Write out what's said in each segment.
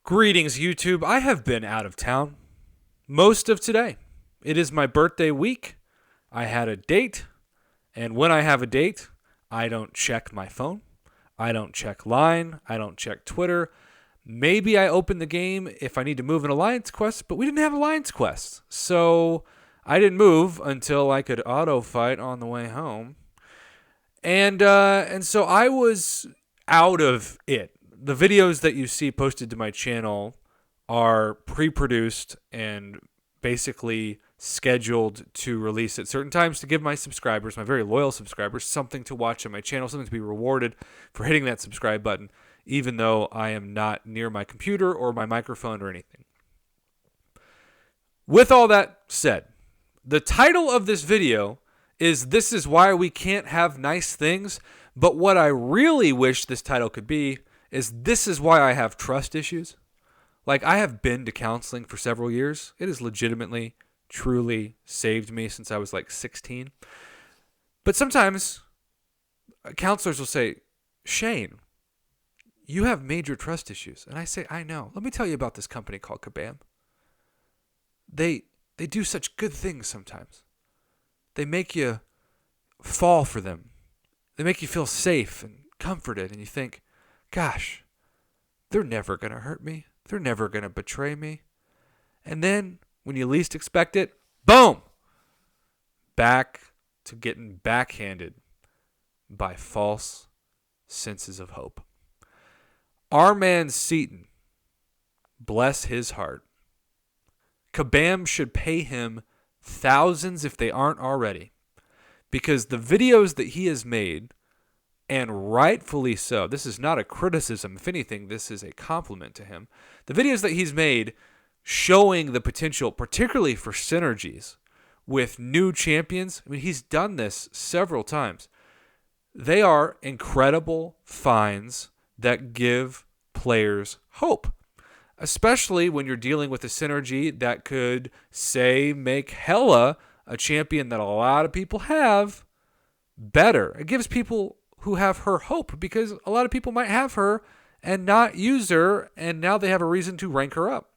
Greetings, YouTube. I have been out of town most of today. It is my birthday week. I had a date, and when I have a date, I don't check my phone. I don't check Line. I don't check Twitter. Maybe I open the game if I need to move an alliance quest, but we didn't have alliance quests. So I didn't move until I could auto fight on the way home. And so I was out of it. The videos that you see posted to my channel are pre-produced and basically scheduled to release at certain times to give my subscribers, my very loyal subscribers, something to watch on my channel, something to be rewarded for hitting that subscribe button, even though I am not near my computer or my microphone or anything. With all that said, the title of this video is "This is Why We Can't Have Nice Things," but what I really wish this title could be is "This is Why I Have Trust Issues." Like, I have been to counseling for several years. It has legitimately, truly saved me since I was like 16. But sometimes counselors will say, "Shane, you have major trust issues." And I say, "I know. Let me tell you about this company called Kabam. They do such good things sometimes. They make you fall for them. They make you feel safe and comforted, and you think, gosh, they're never going to hurt me. They're never going to betray me." And then, when you least expect it, boom! Back to getting backhanded by false senses of hope. Our man Seaton, bless his heart, Kabam should pay him thousands if they aren't already, because the videos that he has made, and rightfully so, this is not a criticism. If anything, this is a compliment to him. The videos that he's made showing the potential, particularly for synergies with new champions, I mean, he's done this several times. They are incredible finds that give players hope, especially when you're dealing with a synergy that could, say, make Hela, a champion that a lot of people have, better. It gives people who have her hope, because a lot of people might have her and not use her, and now they have a reason to rank her up.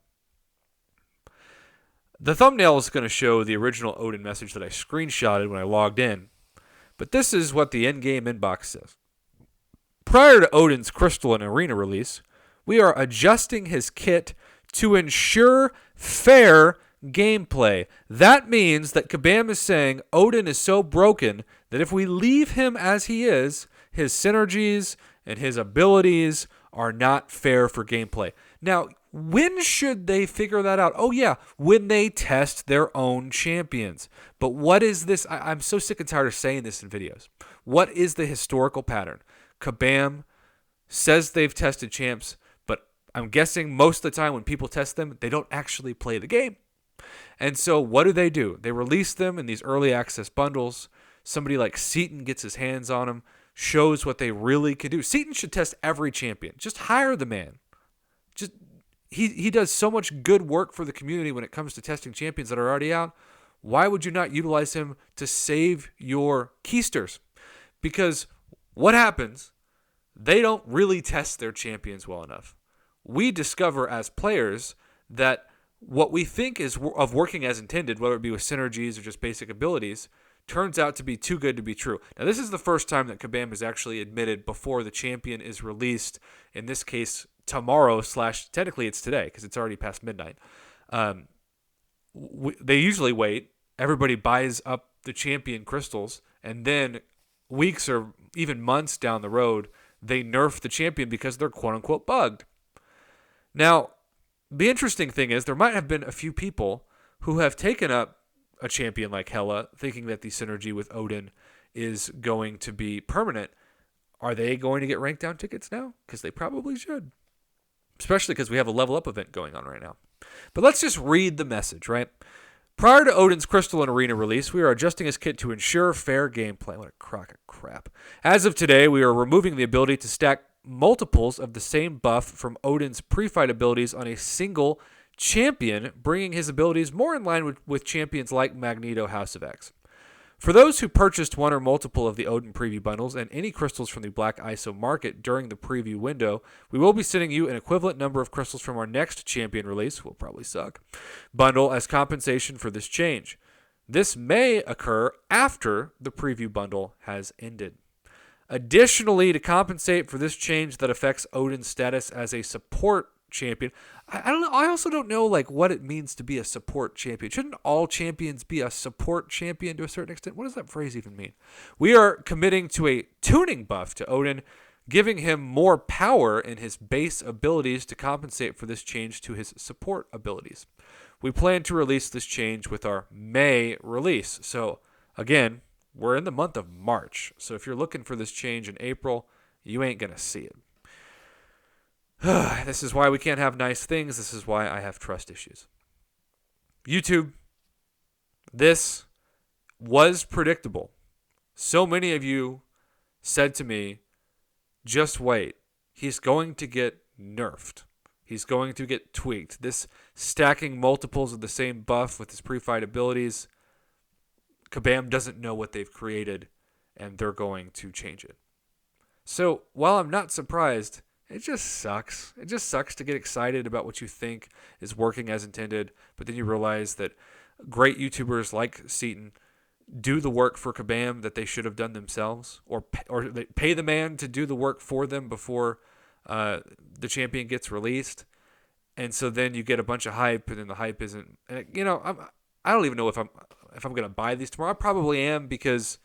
The thumbnail is going to show the original Odin message that I screenshotted when I logged in, but this is what the in-game inbox says. Prior to Odin's Crystal and Arena release, we are adjusting his kit to ensure fair gameplay. That means that Kabam is saying Odin is so broken that if we leave him as he is, his synergies and his abilities are not fair for gameplay. Now, when should they figure that out? Oh, yeah, when they test their own champions. But what is this? I'm so sick and tired of saying this in videos. What is the historical pattern? Kabam says they've tested champs, but I'm guessing most of the time when people test them, they don't actually play the game. And so what do? They release them in these early access bundles. Somebody like Seaton gets his hands on them, shows what they really can do. Seaton should test every champion. Just hire the man. Just he does so much good work for the community when it comes to testing champions that are already out. Why would you not utilize him to save your keysters? Because what happens? They don't really test their champions well enough. We discover as players that what we think is of working as intended, whether it be with synergies or just basic abilities, turns out to be too good to be true. Now, this is the first time that Kabam has actually admitted before the champion is released, in this case, tomorrow / technically it's today because it's already past midnight. They usually wait. Everybody buys up the champion crystals, and then weeks or even months down the road, they nerf the champion because they're quote-unquote bugged. Now, the interesting thing is there might have been a few people who have taken up a champion like Hela, thinking that the synergy with Odin is going to be permanent. Are they going to get ranked down tickets now? Because they probably should. Especially because we have a level up event going on right now. But let's just read the message, right? Prior to Odin's Crystal and Arena release, we are adjusting his kit to ensure fair gameplay. What a crock of crap. As of today, we are removing the ability to stack multiples of the same buff from Odin's pre-fight abilities on a single champion, bringing his abilities more in line with champions like Magneto, House of X. For those who purchased one or multiple of the Odin preview bundles and any crystals from the Black ISO market during the preview window, we will be sending you an equivalent number of crystals from our next champion release, will probably suck, bundle as compensation for this change. This may occur after the preview bundle has ended. Additionally, to compensate for this change that affects Odin's status as a support champion, I don't know. I also don't know like what it means to be a support champion. Shouldn't all champions be a support champion to a certain extent? What does that phrase even mean? We are committing to a tuning buff to Odin, giving him more power in his base abilities to compensate for this change to his support abilities. We plan to release this change with our May release. So again, we're in the month of March. So if you're looking for this change in April, you ain't going to see it. This is why we can't have nice things. This is why I have trust issues. YouTube, this was predictable. So many of you said to me, just wait. He's going to get nerfed. He's going to get tweaked. This stacking multiples of the same buff with his pre-fight abilities, Kabam doesn't know what they've created, and they're going to change it. So while I'm not surprised, it just sucks. It just sucks to get excited about what you think is working as intended, but then you realize that great YouTubers like Seaton do the work for Kabam that they should have done themselves, or they pay the man to do the work for them before the champion gets released. And so then you get a bunch of hype, and then the hype isn't. And I don't even know if I'm going to buy these tomorrow. I probably am, because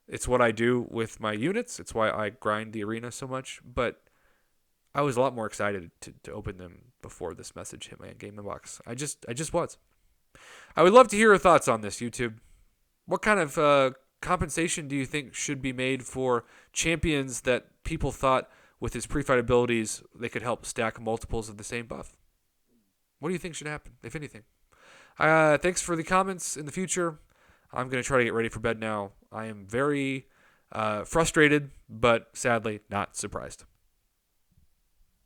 it's what I do with my units. It's why I grind the arena so much. But I was a lot more excited to open them before this message hit my game inbox. I just was. I would love to hear your thoughts on this, YouTube. What kind of compensation do you think should be made for champions that people thought with his pre-fight abilities they could help stack multiples of the same buff? What do you think should happen, if anything? Thanks for the comments in the future. I'm going to try to get ready for bed now. I am very frustrated, but sadly not surprised.